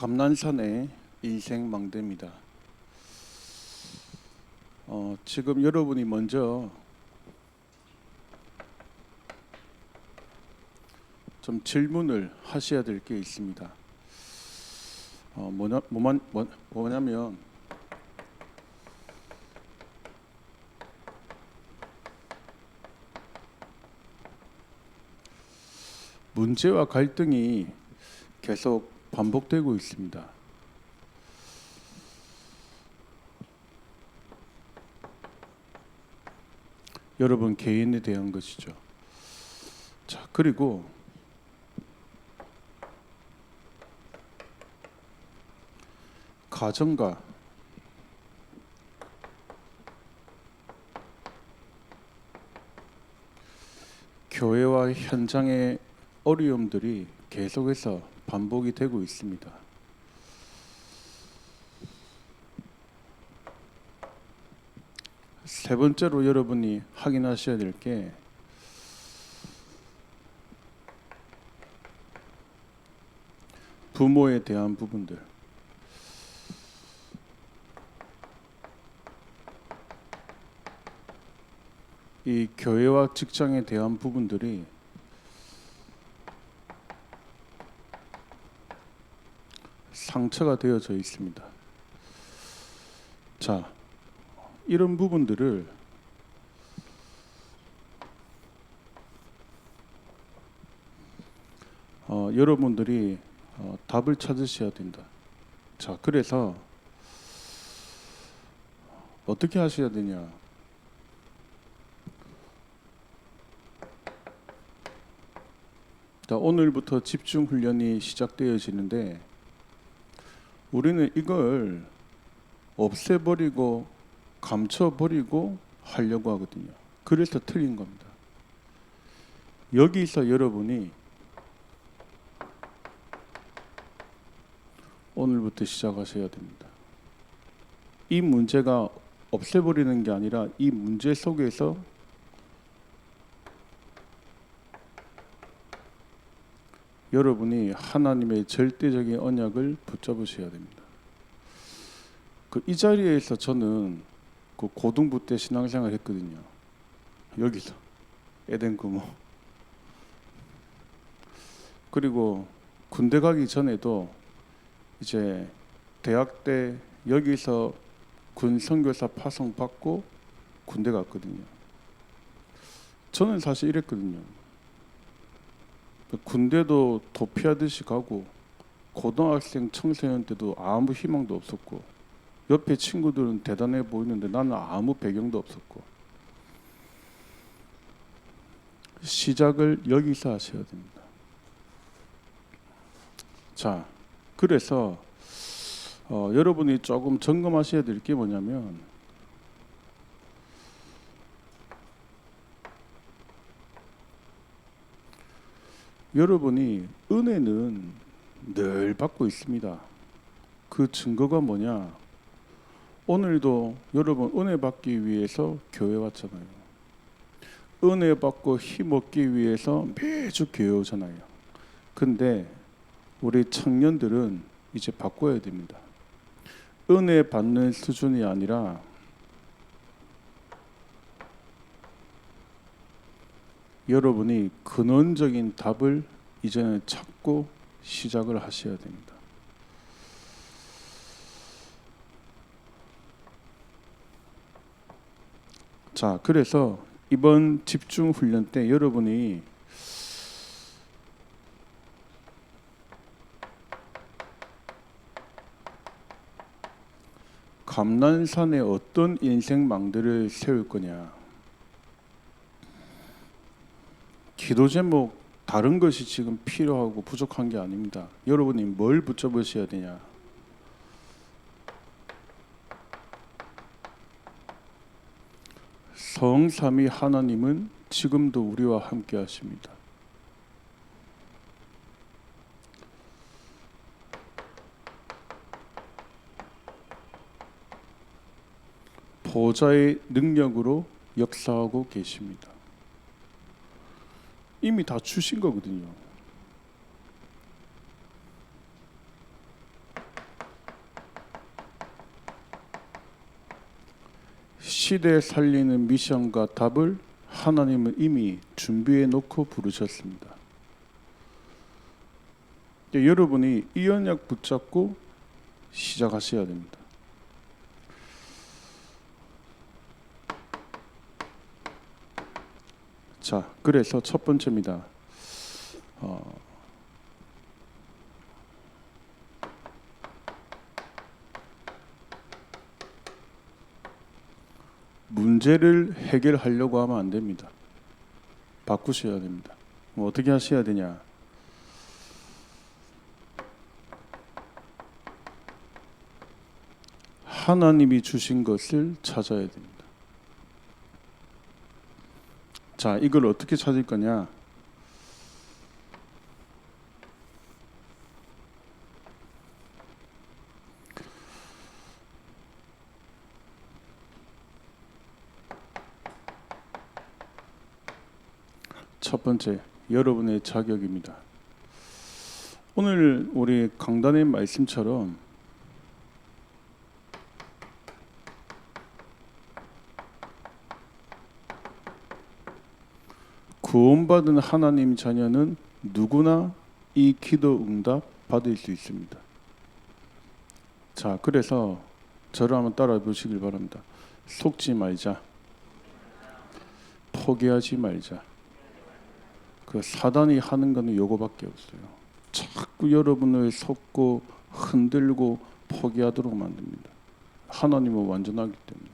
감난산의 인생 망대입니다. 지금 여러분이 먼저 좀 질문을 하셔야 될 게 있습니다. 뭐냐면 문제와 갈등이 계속 반복되고 있습니다. 여러분 개인에 대한 것이죠. 자, 그리고 가정과 교회와 현장의 어려움들이 계속해서 반복이 되고 있습니다. 세 번째로 여러분이 확인하셔야 될 게 부모에 대한 부분들. 이 교회와 직장에 대한 부분들이 상처가 되어져 있습니다. 자, 이런 부분들을 여러분들이 답을 찾으셔야 된다. 자, 그래서 어떻게 하셔야 되냐? 자, 오늘부터 집중 훈련이 시작되어지는데 우리는 이걸 없애버리고 감춰버리고 하려고 하거든요. 그래서 틀린 겁니다. 여기서 여러분이 오늘부터 시작하셔야 됩니다. 이 문제가 없애버리는 게 아니라 이 문제 속에서 여러분이 하나님의 절대적인 언약을 붙잡으셔야 됩니다. 이 자리에서 저는 고등부 때 신앙생활 했거든요. 여기서 에덴 구모. 그리고 군대 가기 전에도 이제 대학 때 여기서 군 선교사 파송 받고 군대 갔거든요. 저는 사실 이랬거든요. 군대도 도피하듯이 가고 고등학생 청소년 때도 아무 희망도 없었고 옆에 친구들은 대단해 보이는데 나는 아무 배경도 없었고. 시작을 여기서 하셔야 됩니다. 자, 그래서 여러분이 조금 점검하셔야 될 게 뭐냐면 여러분이 은혜는 늘 받고 있습니다. 그 증거가 뭐냐? 오늘도 여러분 은혜 받기 위해서 교회 왔잖아요. 은혜 받고 힘 얻기 위해서 매주 교회 오잖아요. 근데 우리 청년들은 이제 바꿔야 됩니다. 은혜 받는 수준이 아니라 여러분이 근원적인 답을 이제는 찾고 시작을 하셔야 됩니다. 자, 그래서 이번 집중 훈련 때 여러분이 감난산에 어떤 인생 망대를 세울 거냐? 기도 제목 다른 것이 지금 필요하고 부족한 게 아닙니다. 여러분이 뭘 붙잡으셔야 되냐? 성삼위 하나님은 지금도 우리와 함께 하십니다. 보좌의 능력으로 역사하고 계십니다. 이미 다 주신 거거든요. 시대 살리는 미션과 답을 하나님은 이미 준비해 놓고 부르셨습니다. 여러분이 이 언약 붙잡고 시작하셔야 됩니다. 자, 그래서 첫 번째입니다. 문제를 해결하려고 하면 안 됩니다. 바꾸셔야 됩니다. 어떻게 하셔야 되냐? 하나님이 주신 것을 찾아야 됩니다. 자, 이걸 어떻게 찾을 거냐? 첫 번째, 여러분의 자격입니다. 오늘 우리 강단의 말씀처럼 구원받은 하나님 자녀는 누구나 이 기도 응답 받을 수 있습니다. 자, 그래서 저를 한번 따라 보시길 바랍니다. 속지 말자. 포기하지 말자. 그 사단이 하는 거는 요거밖에 없어요. 자꾸 여러분을 속고 흔들고 포기하도록 만듭니다. 하나님은 완전하기 때문에,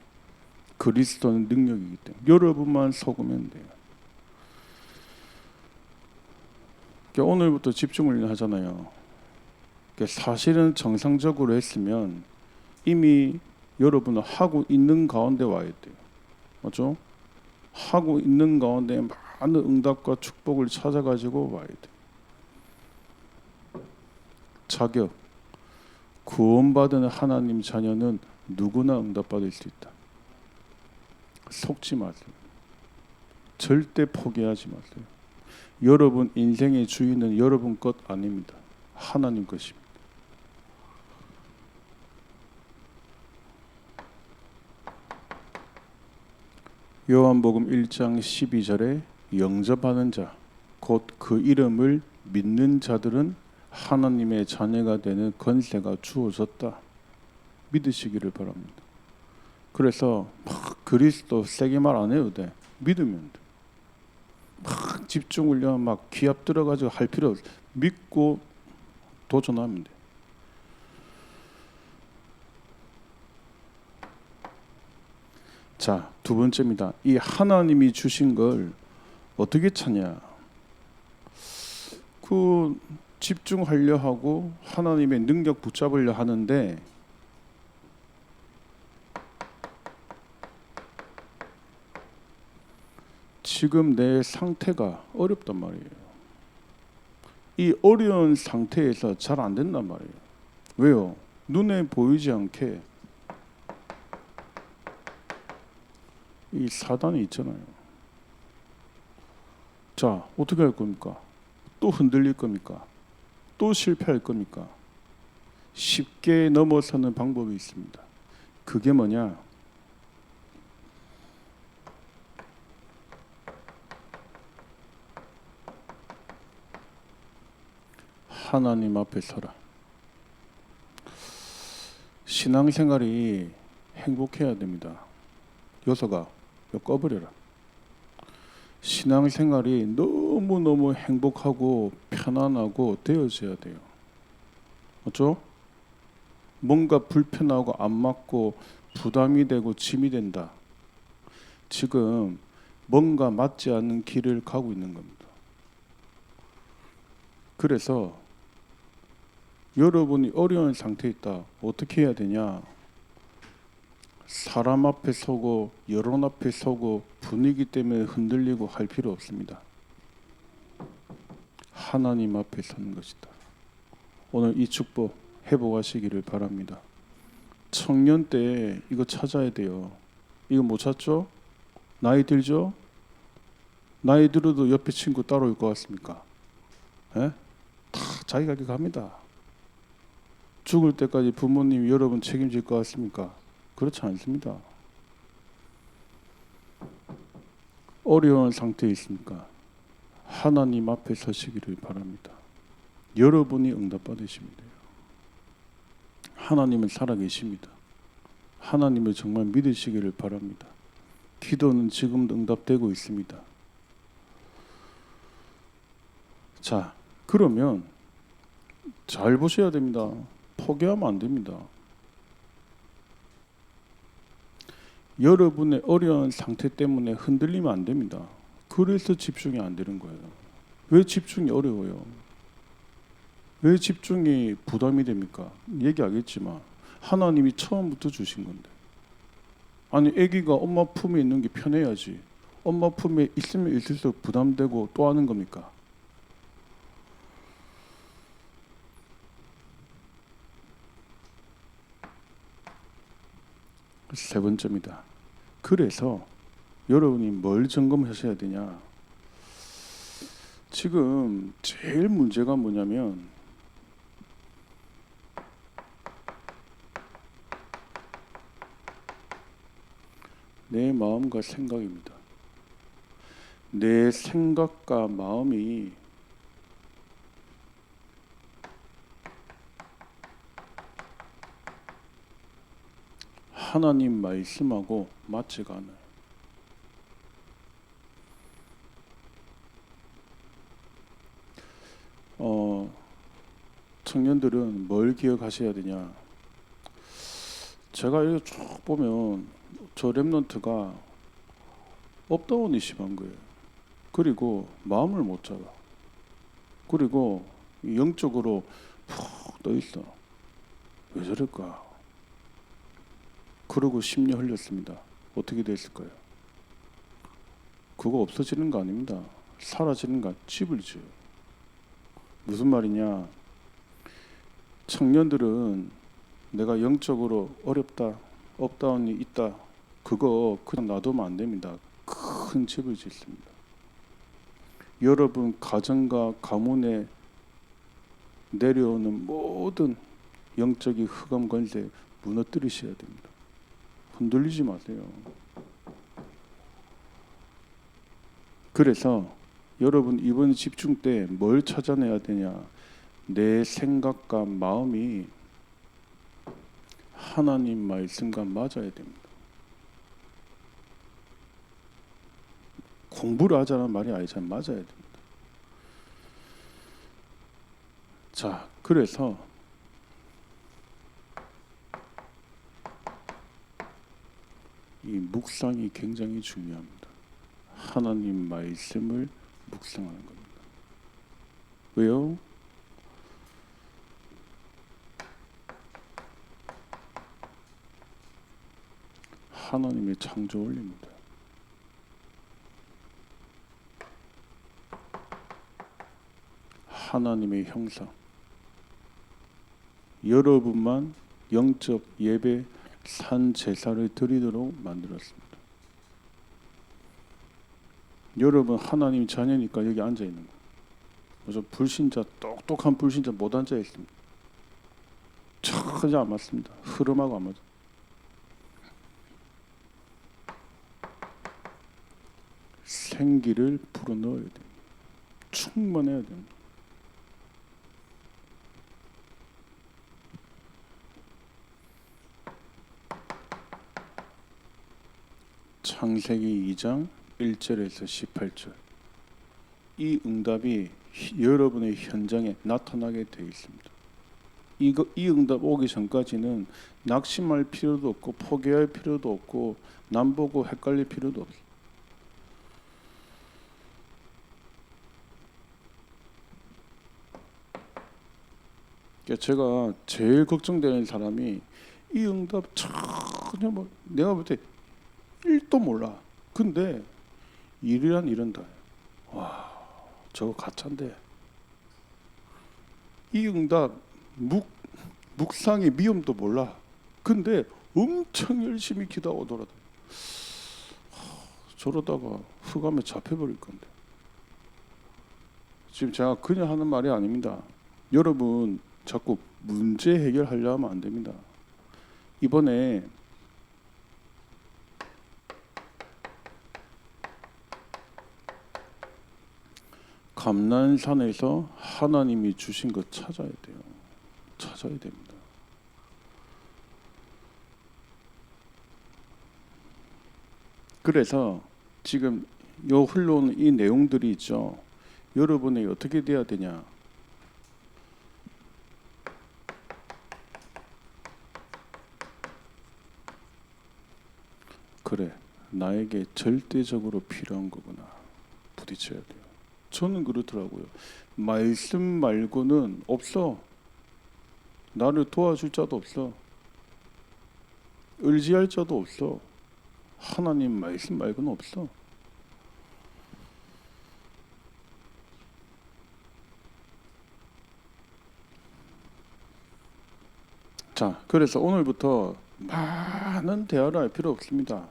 그리스도는 능력이기 때문에 여러분만 속으면 돼요. 그러니까 오늘부터 집중을 하잖아요. 그러니까 사실은 정상적으로 했으면 이미 여러분은 하고 있는 가운데 와야 돼요. 맞죠? 하고 있는 가운데 많은 응답과 축복을 찾아가지고 와야 돼요. 자격, 구원받은 하나님 자녀는 누구나 응답받을 수 있다. 속지 마세요. 절대 포기하지 마세요. 여러분 인생의 주인은 여러분 것 아닙니다. 하나님 것입니다. 요한복음 1장 12절에 영접하는 자, 곧 그 이름을 믿는 자들은 하나님의 자녀가 되는 권세가 주어졌다. 믿으시기를 바랍니다. 그래서 막 그리스도 세게 말 안 해도 돼. 믿으면 돼. 막 집중을 막 기합 들어가지고 할 필요 없어. 믿고 도전하면 돼. 자, 두 번째입니다. 이 하나님이 주신 걸 어떻게 찾냐? 그 집중하려 하고 하나님의 능력 붙잡으려 하는데 지금 내 상태가 어렵단 말이에요. 이 어려운 상태에서 잘 안 된단 말이에요. 왜요? 눈에 보이지 않게 이 사단이 있잖아요. 자, 어떻게 할 겁니까? 또 흔들릴 겁니까? 또 실패할 겁니까? 쉽게 넘어서는 방법이 있습니다. 그게 뭐냐? 하나님 앞에 서라. 신앙생활이 행복해야 됩니다. 요소가 꺼버려라. 신앙생활이 너무너무 행복하고 편안하고 되어져야 돼요. 맞죠? 뭔가 불편하고 안 맞고 부담이 되고 짐이 된다. 지금 뭔가 맞지 않는 길을 가고 있는 겁니다. 그래서 여러분이 어려운 상태에 있다. 어떻게 해야 되냐? 사람 앞에 서고 여론 앞에 서고 분위기 때문에 흔들리고 할 필요 없습니다. 하나님 앞에 서는 것이다. 오늘 이 축복 회복하시기를 바랍니다. 청년 때 이거 찾아야 돼요. 이거 못 찾죠? 나이 들죠? 나이 들어도 옆에 친구 따라올 것 같습니까? 예? 다 자기가 이렇게 갑니다. 죽을 때까지 부모님이 여러분 책임질 것 같습니까? 그렇지 않습니다. 어려운 상태에 있습니까? 하나님 앞에 서시기를 바랍니다. 여러분이 응답받으시면 돼요. 하나님은 살아계십니다. 하나님을 정말 믿으시기를 바랍니다. 기도는 지금도 응답되고 있습니다. 자, 그러면 잘 보셔야 됩니다. 포기하면 안 됩니다. 여러분의 어려운 상태 때문에 흔들리면 안 됩니다. 그래서 집중이 안 되는 거예요. 왜 집중이 어려워요? 왜 집중이 부담이 됩니까? 얘기하겠지만 하나님이 처음부터 주신 건데. 아니, 아기가 엄마 품에 있는 게 편해야지. 엄마 품에 있으면 있을수록 부담되고 또 하는 겁니까? 세 번째입니다. 그래서 여러분이 뭘 점검하셔야 되냐? 지금 제일 문제가 뭐냐면 내 마음과 생각입니다. 내 생각과 마음이 하나님 말씀하고 맞지가 않아요. 청년들은 뭘 기억하셔야 되냐? 제가 이렇게 쭉 보면 저 랩런트가 업다운이 심한 거예요. 그리고 마음을 못 잡아. 그리고 영적으로 푹 떠 있어. 왜 저럴까? 그러고 10년 흘렸습니다. 어떻게 됐을까요? 그거 없어지는 거 아닙니다. 사라지는 거, 집을 지어요. 무슨 말이냐? 청년들은 내가 영적으로 어렵다, 업다운이 있다, 그거 그냥 놔두면 안 됩니다. 큰 집을 짓습니다. 여러분 가정과 가문에 내려오는 모든 영적인 흑암 권세 무너뜨리셔야 됩니다. 흔들리지 마세요. 그래서 여러분 이번 집중 때 뭘 찾아내야 되냐? 내 생각과 마음이 하나님 말씀과 맞아야 됩니다. 공부를 하자는 말이 아니잖아요. 맞아야 됩니다. 자, 그래서 이 묵상이 굉장히 중요합니다. 하나님 말씀을 묵상하는 겁니다. 왜요? 하나님의 창조 원리입니다. 하나님의 형상. 여러분만 영적 예배 산 제사를 드리도록 만들었습니다. 여러분 하나님 자녀니까 여기 앉아 있는 거예요. 그래서 불신자, 똑똑한 불신자 못 앉아 있습니다. 전혀 안 맞습니다. 흐름하고 안 맞아. 생기를 불어넣어야 됩니다. 충만해야 됩니다. 창세기 2장 1절에서 18절. 이 응답이 여러분의 현장에 나타나게 되어 있습니다. 이 응답 오기 전까지는 낙심할 필요도 없고 포기할 필요도 없고 남 보고 헷갈릴 필요도 없어요. 제가 제일 걱정되는 사람이 이 응답 전혀 내가 볼 때 1도 몰라. 근데 일이란 이런다. 와, 저거 가짜인데. 이 응답 묵상의 미움도 몰라. 근데 엄청 열심히 기도하고 돌아다녀. 저러다가 흑암에 잡혀버릴 건데. 지금 제가 그냥 하는 말이 아닙니다. 여러분 자꾸 문제 해결하려 하면 안 됩니다. 이번에 감난산에서 하나님이 주신 것 찾아야 돼요. 찾아야 됩니다. 그래서 지금 요 흘러오는 이 내용들이 있죠. 여러분이 어떻게 돼야 되냐? 그래, 나에게 절대적으로 필요한 거구나. 부딪혀야 돼요. 저는 그렇더라고요. 말씀 말고는 없어. 나를 도와줄 자도 없어. 의지할 자도 없어. 하나님 말씀 말고는 없어. 자, 그래서 오늘부터 많은 대화를 할 필요 없습니다.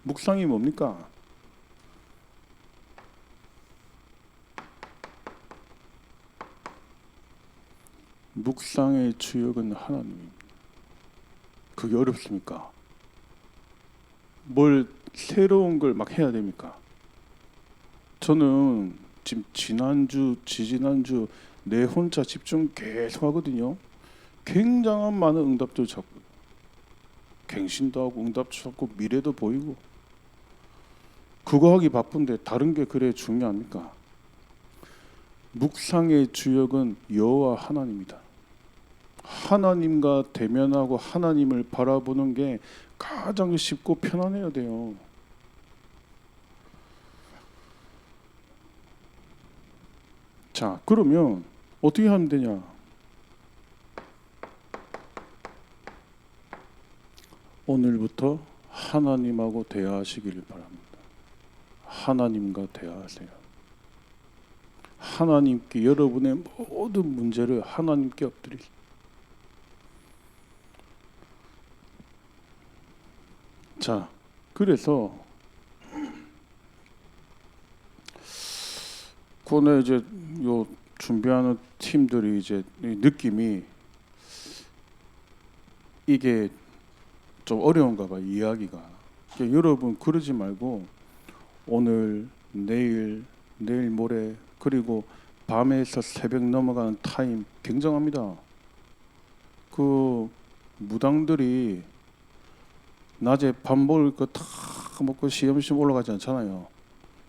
묵상이 뭡니까? 묵상의 주역은 하나님입니다. 그게 어렵습니까? 뭘 새로운 걸 막 해야 됩니까? 저는 지금 지난주, 지지난주 내 혼자 집중 계속 하거든요. 굉장한 많은 응답들 찾고, 갱신도 하고 응답 찾고 미래도 보이고, 그거 하기 바쁜데 다른 게 그래 중요합니까? 묵상의 주역은 여호와 하나님이다. 하나님과 대면하고 하나님을 바라보는 게 가장 쉽고 편안해야 돼요. 자, 그러면 어떻게 하면 되냐? 오늘부터 하나님하고 대화하시기를 바랍니다. 하나님과 대화하세요. 하나님께 여러분의 모든 문제를 하나님께 엎드리세요. 자, 그래서 그거는 이제 요 준비하는 팀들이 이제 느낌이 이게 좀 어려운가 봐, 이야기가. 그러니까 여러분 그러지 말고 오늘, 내일 모레 그리고 밤에서 새벽 넘어가는 타임 굉장합니다. 그 무당들이 낮에 밥 먹을 거 다 먹고 시험시험 올라가지 않잖아요.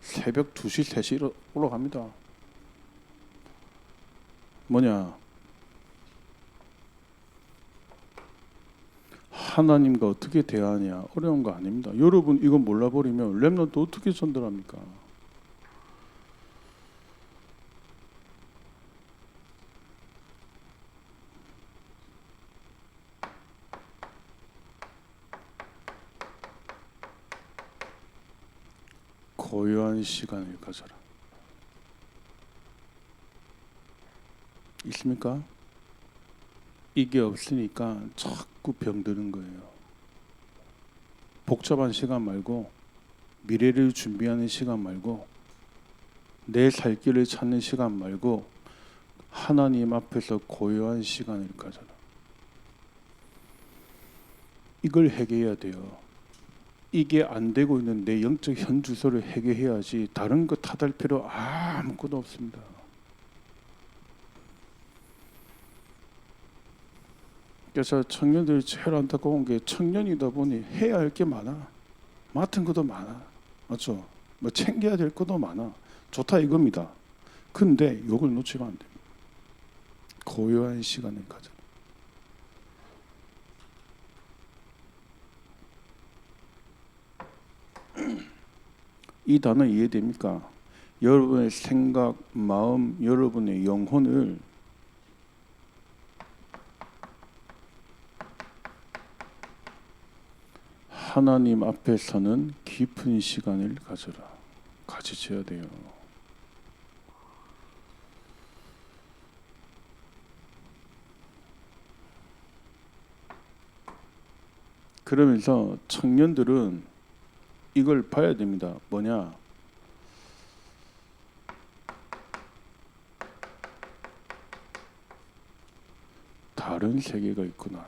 새벽 2시, 3시 올라갑니다. 뭐냐? 하나님과 어떻게 대하냐? 어려운 거 아닙니다. 여러분 이거 몰라버리면 렘넌트 어떻게 전달합니까? 고요한 시간을 가져라. 있습니까? 이게 없으니까 자꾸 병드는 거예요. 복잡한 시간 말고 미래를 준비하는 시간 말고 내 살 길을 찾는 시간 말고 하나님 앞에서 고요한 시간을 가져라. 이걸 해결해야 돼요. 이게 안 되고 있는 내 영적 현주소를 해결해야지 다른 거 탓할 필요 아무것도 없습니다. 그래서 청년들이 제일 안타까운 게 청년이다 보니 해야 할 게 많아. 맡은 것도 많아. 맞죠? 뭐 챙겨야 될 것도 많아. 좋다 이겁니다. 근데 이걸 놓치면 안 됩니다. 고요한 시간을 가져. 이 단어 이해됩니까? 여러분의 생각, 마음, 여러분의 영혼을 하나님 앞에서는 깊은 시간을 가지셔야 돼요. 그러면서 청년들은 이걸 봐야 됩니다. 뭐냐? 다른 세계가 있구나.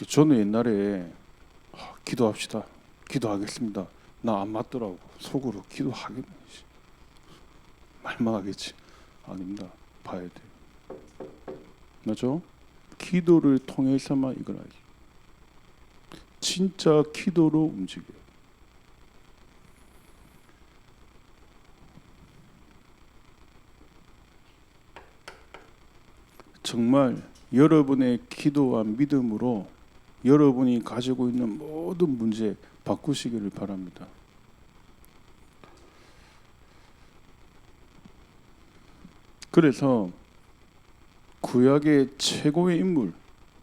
저는 옛날에 기도합시다. 기도하겠습니다. 나 안 맞더라고. 속으로 기도하겠네. 말만 하겠지. 아닙니다. 봐야 돼요. 맞죠? 기도를 통해서만 이걸 알지. 진짜 기도로 움직여요. 정말 여러분의 기도와 믿음으로 여러분이 가지고 있는 모든 문제 바꾸시기를 바랍니다. 그래서 구약의 최고의 인물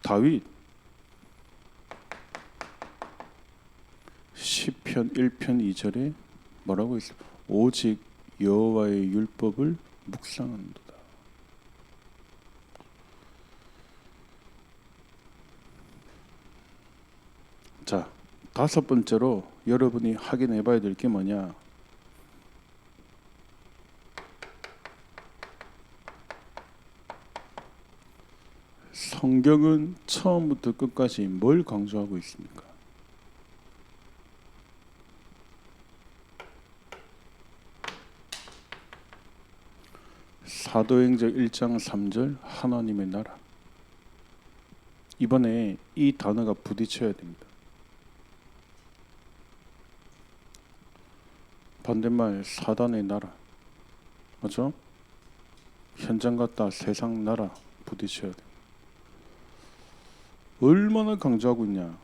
다윗 시편 1편 2절에 뭐라고 했어요? 오직 여호와의 율법을 묵상한도다. 자, 다섯 번째로 여러분이 확인해 봐야 될 게 뭐냐? 성경은 처음부터 끝까지 뭘 강조하고 있습니까? 사도행전 1장 3절 하나님의 나라. 이번에 이 단어가 부딪혀야 됩니다. 반대말 사단의 나라. 맞죠? 현장 갔다 세상 나라 부딪혀야 됩니다. 얼마나 강조하고 있냐?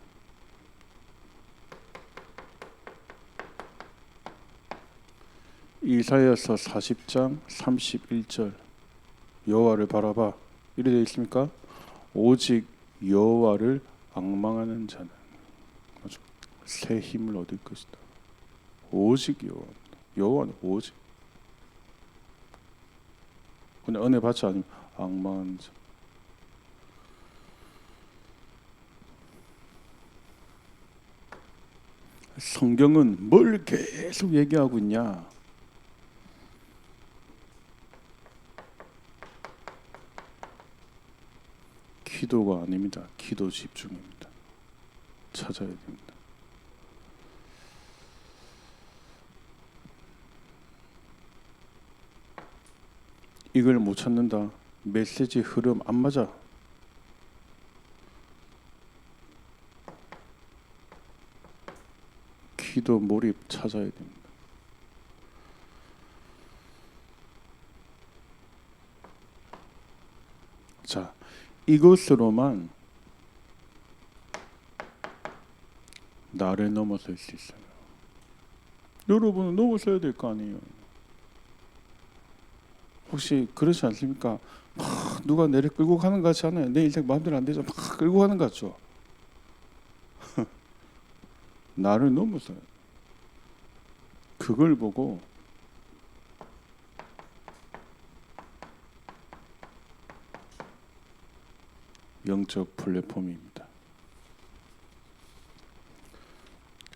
이사야서 40장 31절 여호와를 바라봐 이래 되어 있습니까? 오직 여호와를 앙망하는 자는 아주 새 힘을 얻을 것이다. 오직 여호와는 오직. 근데 은혜 받지 않으면 앙망하는 자. 성경은 뭘 계속 얘기하고 있냐? 기도가 아닙니다. 기도 집중입니다. 찾아야 됩니다. 이걸 못 찾는다. 메시지 흐름 안 맞아. 기도 몰입 찾아야 됩니다. 자, 이것으로만 나를 넘어설 수 있어요. 여러분은 넘어서야 될 거 아니에요. 혹시 그렇지 않습니까? 막 누가 내를 끌고 가는 것 같지 않아요? 내 인생 마음대로 안 되죠. 막 끌고 가는 것 같죠? 나를 넘어서요. 그걸 보고 영적 플랫폼입니다.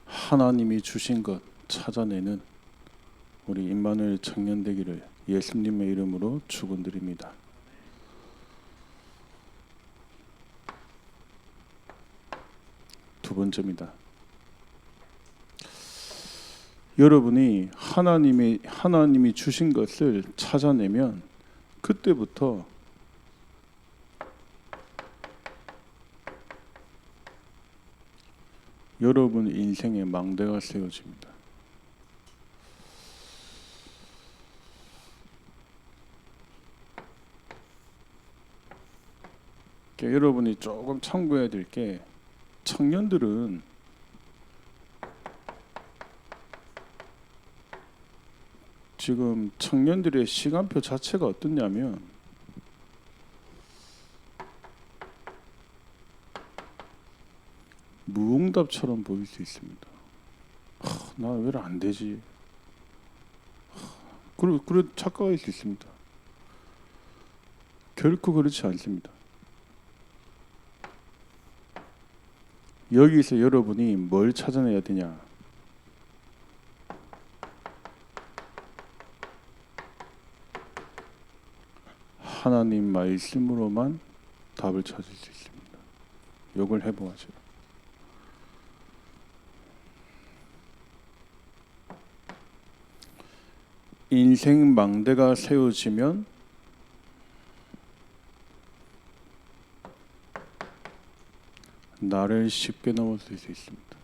하나님이 주신 것 찾아내는 우리 임마누엘 청년 되기를 예수님의 이름으로 축원드립니다. 두 번째입니다. 여러분이 하나님이 주신 것을 찾아내면 그때부터 여러분 인생의 망대가 세워집니다. 여러분이 조금 참고해야 될 게 청년들은 지금 청년들의 시간표 자체가 어떻냐면 무응답처럼 보일 수 있습니다. 나 왜 안 되지? 그리고 착각할 수 있습니다. 결코 그렇지 않습니다. 여기서 여러분이 뭘 찾아내야 되냐? 하나님 말씀으로만 답을 찾을 수 있습니다. 이걸 해보아죠. 인생 망대가 세워지면 나를 쉽게 넘어설 수 있습니다.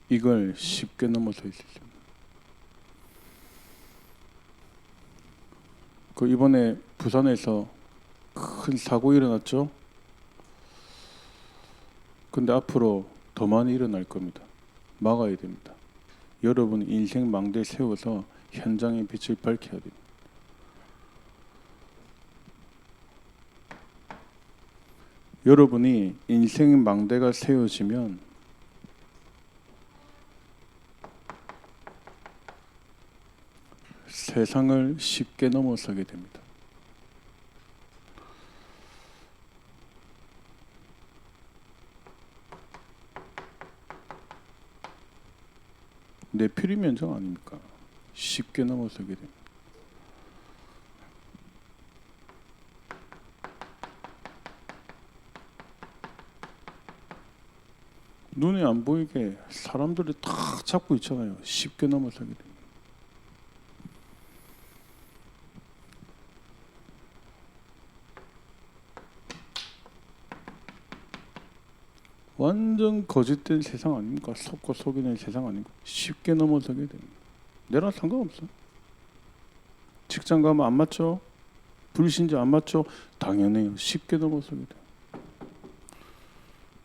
이걸 쉽게 넘어설 수 있습니다. 그 이번에 부산에서 큰 사고 일어났죠? 근데 앞으로 더 많이 일어날 겁니다. 막아야 됩니다. 여러분 인생 망대 세워서 현장의 빛을 밝혀야 됩니다. 여러분이 인생 망대가 세워지면 세상을 쉽게 넘어서게 됩니다. 내 필요 면적 아닙니까? 쉽게 넘어서게 됩니다. 눈에 안 보이게 사람들이 다 잡고 있잖아요. 쉽게 넘어서게 됩니다. 완전 거짓된 세상 아닙니까? 속고 속이는 세상 아닙니까? 쉽게 넘어서게 됩니다. 내랑 상관없어. 직장 가면 안 맞죠? 불신자 안 맞죠? 당연해요. 쉽게 넘어서게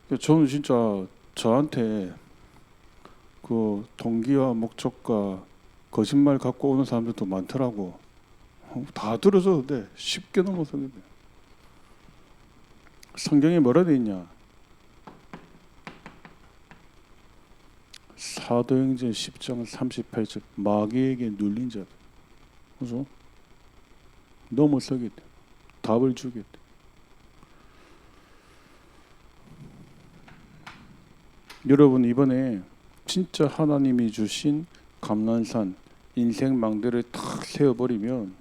돼요. 저는 진짜 저한테 그 동기와 목적과 거짓말 갖고 오는 사람들도 많더라고. 다 들어줘도 돼. 쉽게 넘어서게 돼. 성경에 뭐라 돼 있냐? 사도행전 10장 38절 마귀에게 눌린 자, 그죠? 넘어서게 돼. 답을 주게 돼. 여러분 이번에 진짜 하나님이 주신 감난산 인생 망대를 탁 세워버리면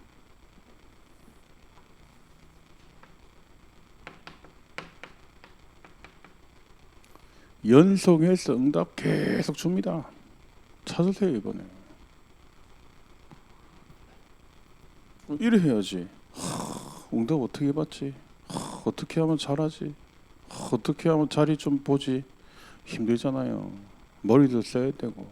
연속해서 응답 계속 줍니다. 찾으세요 이번에. 이래 해야지. 응답 어떻게 받지? 어떻게 하면 잘하지? 어떻게 하면 자리 좀 보지? 힘들잖아요. 머리도 써야 되고.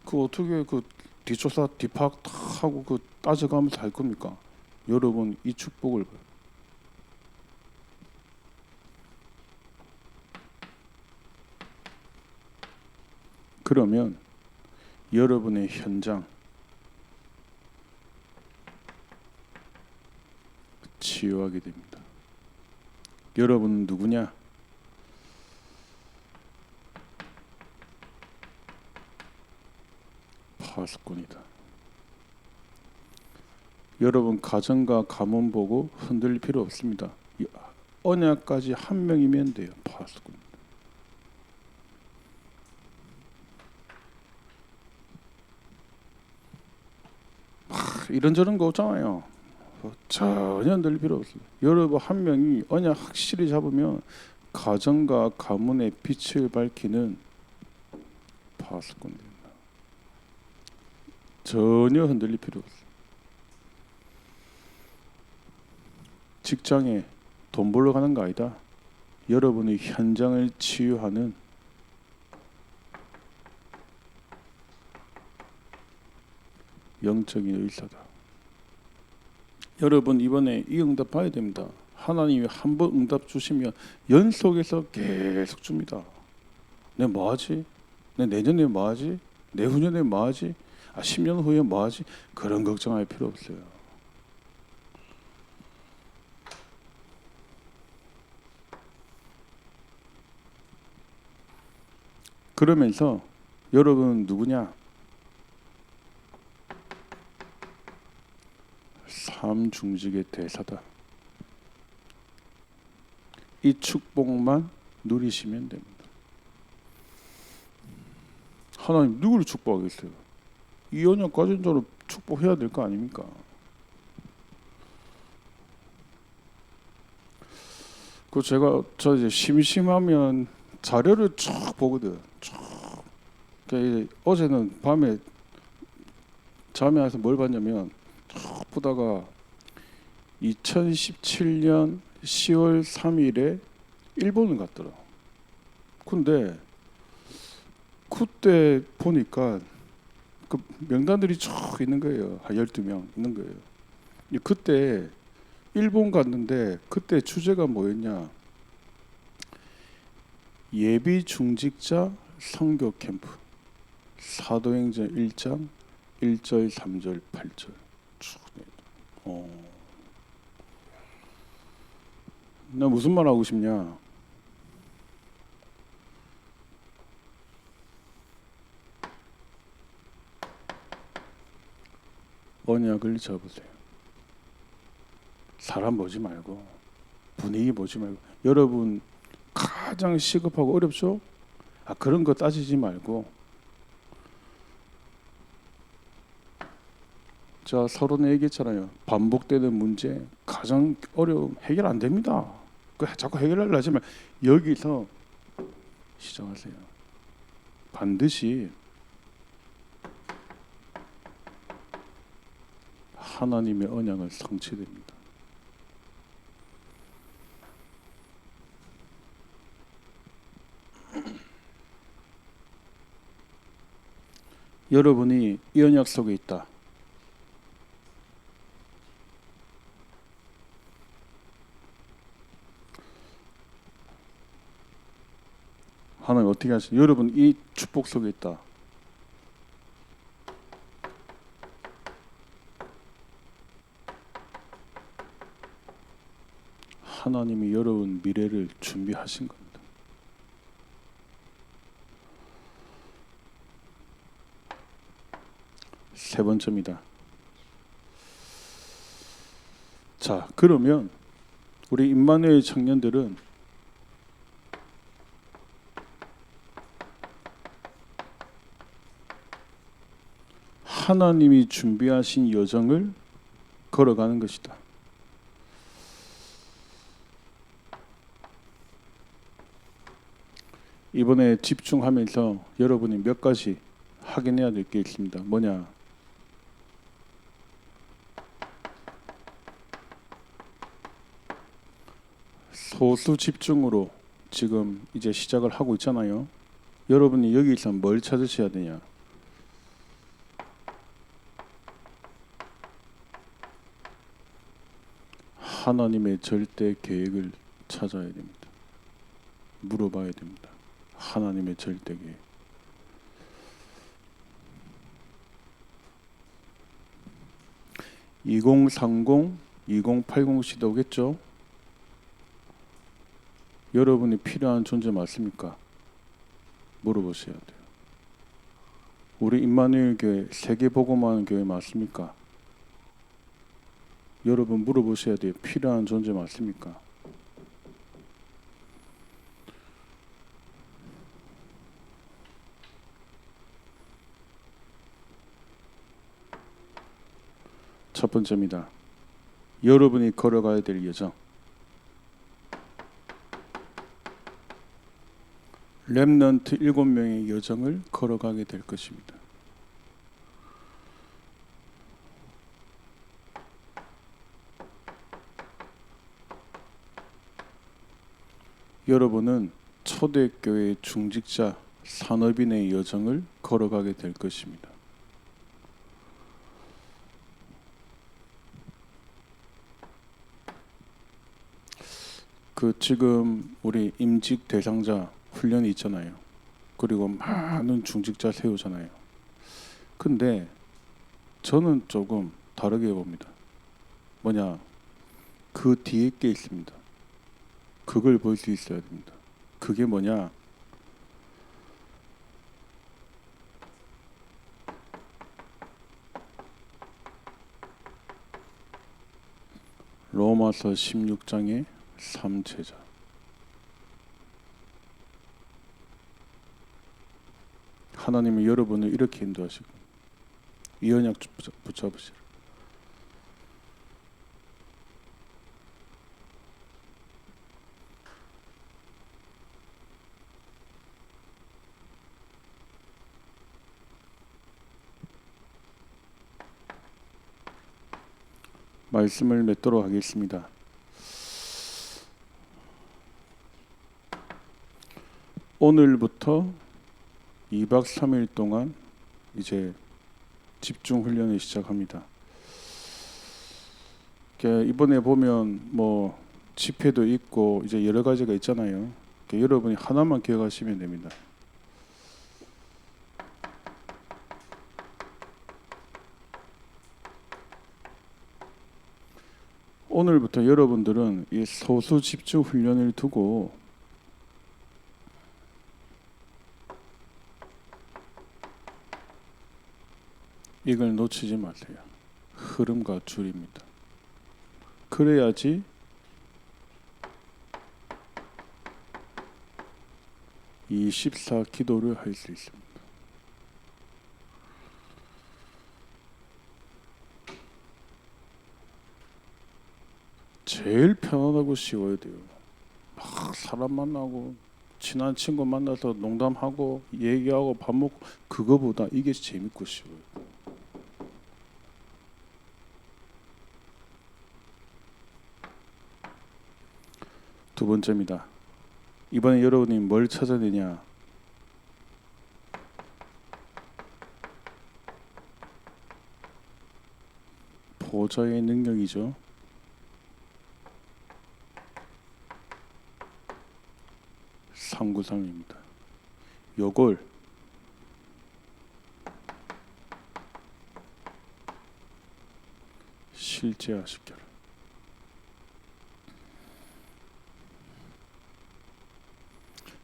그 어떻게 그 뒷조사 뒷파악 다 하고 그 따져가면서 할 겁니까? 여러분 이 축복을 봐요. 그러면 여러분의 현장 치유하게 됩니다. 여러분은 누구냐? 파수꾼이다. 여러분 가정과 가문 보고 흔들릴 필요 없습니다. 언약까지 한 명이면 돼요. 파수꾼. 이런저런 거 없잖아요. 전혀 흔들릴 필요 없어요. 여러분 한 명이 언약 확실히 잡으면 가정과 가문의 빛을 밝히는 파수꾼입니다. 전혀 흔들릴 필요 없어요. 직장에 돈 벌러 가는 거 아니다. 여러분의 현장을 치유하는 영적인 의사다. 여러분 이번에 이 응답 봐야 됩니다. 하나님이 한 번 응답 주시면 연속해서 계속 줍니다. 내가 뭐하지? 내 내년에 뭐하지? 내후년에 뭐하지? 10년 후에 뭐하지? 그런 걱정할 필요 없어요. 그러면서 여러분은 누구냐? 삼중직의 대사다. 이 축복만 누리시면 됩니다. 하나님 누구를 축복하겠어요? 이 언약 가진 자로 축복해야 될 거 아닙니까? 그 제가 저 이제 심심하면 자료를 쭉 보거든. 쭉. 그러니까 이제 어제는 밤에 잠이 와서 뭘 봤냐면 쭉 보다가 2017년 10월 3일에 일본을 갔더라. 근데 그때 보니까 그 명단들이 쭉 있는 거예요. 한 12명 있는 거예요. 그때 일본 갔는데 그때 주제가 뭐였냐? 예비 중직자 선교 캠프. 사도행전 1장 1절, 3절, 8절. 쭉. 나 무슨 말 하고 싶냐? 언약을 잡으세요. 사람 보지 말고 분위기 보지 말고 여러분 가장 시급하고 어렵죠? 그런 거 따지지 말고 자 서론에 얘기했잖아요. 반복되는 문제 가장 어려움 해결 안 됩니다. 자꾸 해결하려 하지만 여기서 시작하세요. 반드시 하나님의 언약을 성취됩니다. 여러분이 이 언약 속에 있다. 하나님 어떻게 하시죠? 여러분 이 축복 속에 있다. 하나님이 여러분 미래를 준비하신 겁니다. 세 번째입니다. 자, 그러면 우리 임마누엘 청년들은 하나님이 준비하신 여정을 걸어가는 것이다. 이번에 집중하면서 여러분이 몇 가지 확인해야 될 게 있습니다. 뭐냐? 소수 집중으로 지금 이제 시작을 하고 있잖아요. 여러분이 여기서 뭘 찾으셔야 되냐? 하나님의 절대 계획을 찾아야 됩니다. 물어봐야 됩니다. 하나님의 절대 계획. (2030) 2080 시대오겠죠? 여러분이 필요한 존재 맞습니까? 물어보셔야 돼요. 우리 임마누엘 교회 세계복음화하는 교회 맞습니까? 여러분 물어보셔야 돼요. 필요한 존재 맞습니까? 첫 번째입니다. 여러분이 걸어가야 될 여정. 렘넌트 7명의 여정을 걸어가게 될 것입니다. 여러분은 초대교회 중직자 산업인의 여정을 걸어가게 될 것입니다. 지금 우리 임직 대상자 훈련이 있잖아요. 그리고 많은 중직자 세우잖아요. 근데 저는 조금 다르게 봅니다. 뭐냐? 그 뒤에 게 있습니다. 그걸 볼 수 있어야 됩니다. 그게 뭐냐? 로마서 16장의 3제자. 하나님은 여러분을 이렇게 인도하시고 이 언약 붙잡으시라. 말씀을 맺도록 하겠습니다. 오늘부터 2박 3일 동안 이제 집중 훈련을 시작합니다. 이번에 보면 뭐 집회도 있고 이제 여러 가지가 있잖아요. 여러분이 하나만 기억하시면 됩니다. 오늘부터 여러분들은 이 소수 집중 훈련을 두고 이걸 놓치지 마세요. 흐름과 줄입니다. 그래야지 이 14 기도를 할 수 있습니다. 제일 편안하고 쉬워야 돼요. 막 사람 만나고 친한 친구 만나서 농담하고 얘기하고 밥 먹고 그거보다 이게 재밌고 쉬워요. 두 번째입니다. 이번에 여러분이 뭘 찾아내냐? 보좌의 능력이죠. 상구상입니다. 요걸 실제화시켜라.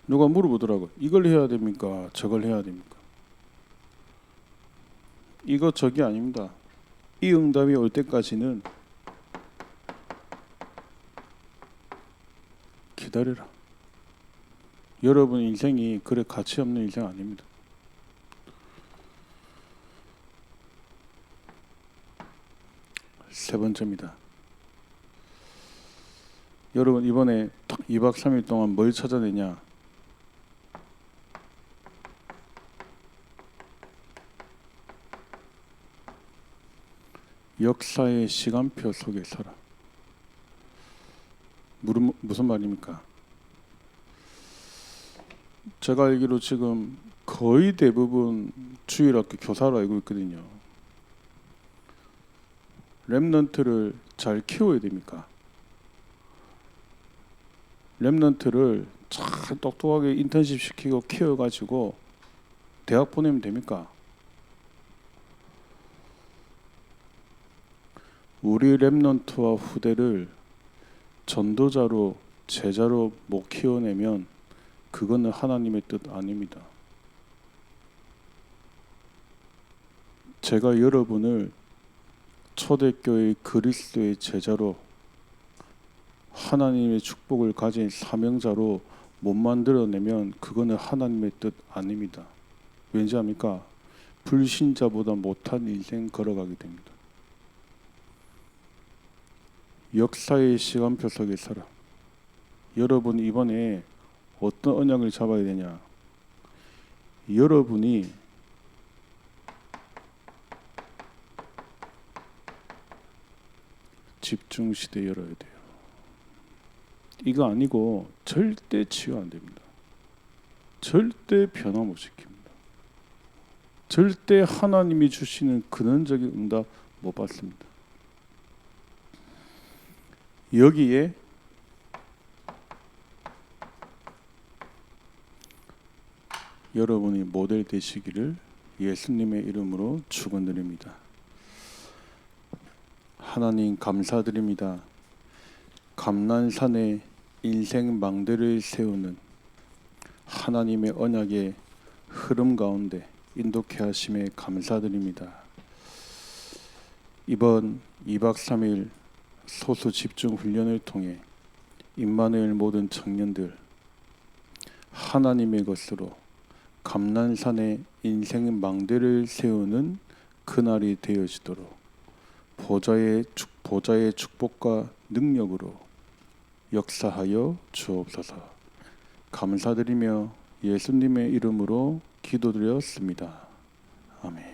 누가 물어보더라고요. 이걸 해야 됩니까? 저걸 해야 됩니까? 이거 저기 아닙니다. 이 응답이 올 때까지는 기다려라. 여러분 인생이 그래 가치 없는 인생 아닙니다. 세 번째입니다. 여러분 이번에 2박 3일 동안 뭘 찾아내냐? 역사의 시간표 속에 살아. 무슨 말입니까? 제가 알기로 지금 거의 대부분 주일학교 교사로 알고 있거든요. 렘넌트를 잘 키워야 됩니까? 렘넌트를 잘 똑똑하게 인턴십 시키고 키워가지고 대학 보내면 됩니까? 우리 렘넌트와 후대를 전도자로 제자로 못 키워내면 그거는 하나님의 뜻 아닙니다. 제가 여러분을 초대교회 그리스도의 제자로 하나님의 축복을 가진 사명자로 못 만들어내면 그거는 하나님의 뜻 아닙니다. 왠지 압니까? 불신자보다 못한 인생 걸어가게 됩니다. 역사의 시간표 속에 살아. 여러분 이번에 어떤 언약을 잡아야 되냐? 여러분이 집중 시대 열어야 돼요. 이거 아니고 절대 치유 안 됩니다. 절대 변화 못 시킵니다. 절대 하나님이 주시는 근원적인 응답 못 받습니다. 여기에 여러분이 모델 되시기를 예수님의 이름으로 축원드립니다. 하나님 감사드립니다. 감난산에 인생 망대를 세우는 하나님의 언약의 흐름 가운데 인도케 하심에 감사드립니다. 이번 2박 3일 소수 집중 훈련을 통해 임마누엘 모든 청년들 하나님의 것으로 감난산에 인생 망대를 세우는 그날이 되어지도록 보좌의 축복과 능력으로 역사하여 주옵소서. 감사드리며 예수님의 이름으로 기도드렸습니다. 아멘.